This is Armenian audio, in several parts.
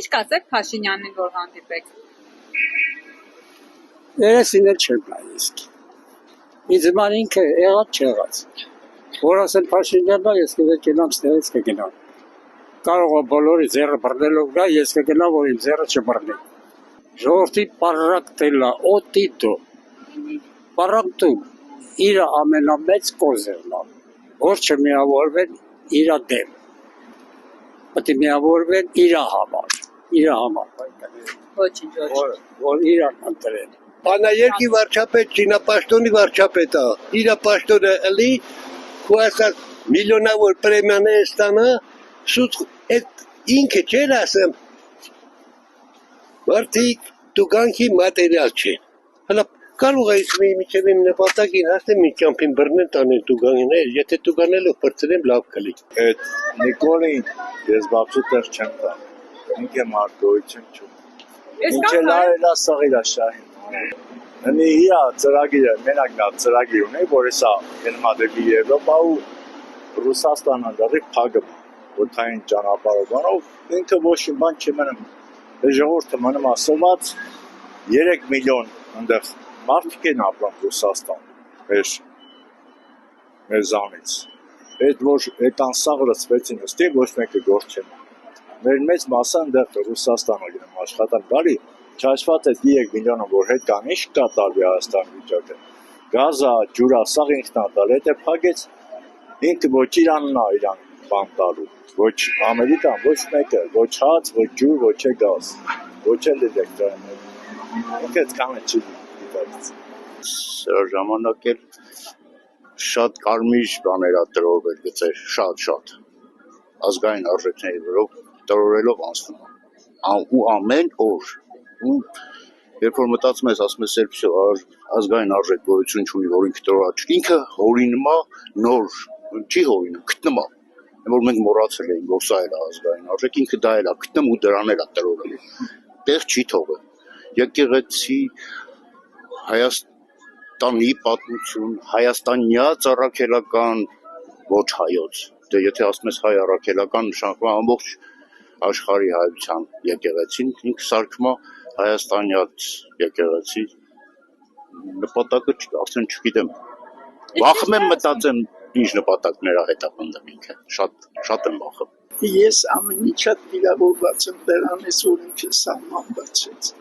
Ինչ կասեք Փաշինյանին, որ հանդիպեք։ Երեսին էլ չեմ նայես։ Ինձ ման ինքը եղած չեղած։ Որ ասել Փաշինյանն ես կգնամ ստեղից կգնամ։ Կարող է բոլորի ձեռը բռնելով գա, ես կգնամ, որ իմ ձեռը չբռնի։ Ժողովրդի պարակտելա, օտիտո։ Պարակտում իր ամենամեծ կոզերն է, որ չմիավորվեն իր դեմ։ Պետք է միավորվեն իր համար։ Ոչինչ։ Որ իրան ընտրեն։ Բանաերկի վարչապետ, Չինապաշտոնի վարչապետը, իր պաշտոնը ըլի, ու ասած միլիոնավոր պրեմիաներ ստանա, սուտ այդ ինքը չեր ասեմ, մարդիկ տուգանքի մատերիալ չէ։ Հլա կարող է միջև իմ նպատակին հասնեմ մի ճամփին բռնել տանել տուգանիներ, եթե տուգանելով բրծրեմ լավ կլի։ Այդ Նիկոլին ես բացի տեղ չեմ տա, ինքը մարդոյություն չու։ Ինչ էլ արել է սաղիրա շահին։ Հնի իա ծրագիրը, մենակ նա ծրագիր ունի, որ հեսա գնմադեպի Եվրոպա ու Ռուսաստանը դարի փագը, ոտային ճանապարհով, ինքը ոչ մի բան չի մնում։ Ժողովուրդը մնում ասված 3 միլիոն այնտեղ մարդիկ են ապրում Ռուսաստան, մեր զանից։ Այդ որ այդան սաղ լծվեցին ուստի ոչ մեկը գործ չեն։ Մեր մեծ մասը այնտեղ Ռուսաստանը գնում աշխատան բարի, չհաշված այդ 3 միլիոնը որ հետ կան, ինչ կատարվի Հայաստանի վիճակը։ Գազա, ջուրա, սաղ ինքն ա տալ, եթե փագեց ինքը ոչ իրանն ա իրան բան տալու, ոչ Ամերիկան, ոչ մեկը, ոչ հաց, ոչ ջուր, ոչ գազ, ոչ էլ էլեկտրաէներգիա։ Ինքը այդքան է չի դիտած։ Սրա ժամանակ էլ շատ կարմիր բաներ ա տրորվել գծեր, շատ ազգային արժեքների վրա տրորելով անցնում ու ամեն օր ու երբ որ մտածում ես ասում ես երբ ազգային արժեք գոյություն չունի որ ինքը տրորած ինքը հորինումա նոր չի հորինում գտնում որ մենք մոռացել էինք որ սա էլ ազգային արժեք ինքը դա էլ է գտնում ու դրան էլ է տրորել տեղ չի թողել եկեղեցի Հայաստանի պատմություն հայաստանյա առաքելական ոչ հայոց դե եթե ասում ես հայ առաքելական նշանակում է ամբողջ աշխարհի հայության եկեղեցին ինքը սարքում է հայաստանյաց եկեղեցի նպատակը արդեն չգիտեմ վախում եմ մտածեմ ինչ նպատակներ ա հետապնդում ինքը շատ եմ վախում ես ամեն ինչ շատ վիրավորված եմ դրանից որ ինքը սահման բացեց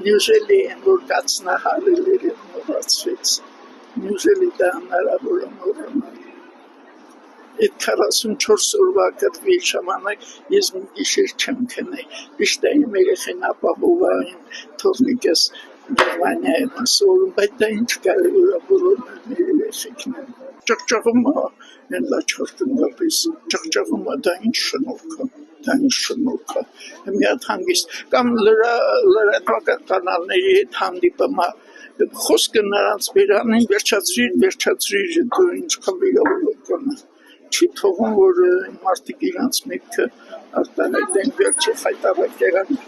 Նյուժելի են որ կացնահարելերը մոռացվեց նյուժելի դա հնարավոր է մոռանալ Այդ 44 օրվա կտվի ժամանակ ես մի գիշեր չեմ քնի միշտ այն երեխեն ապահովային թողնիկս Գերմանիայում ասում բայց դա ինչ կարևոր է բոլորն երեխեքն են ճղճղում է են լաչորտնապես ճղճղում է դա ինչ շնորհք է մի հատ հանգիստ կամ լրատվական կանալների հետ հանդիպում է խոսքը նրանց վերանին վերջացրիր դու ինչ խմբիրավորական չի թողում որ մարդիկ իրանց միտքը արտահայտեն վերջի խայտարակեղան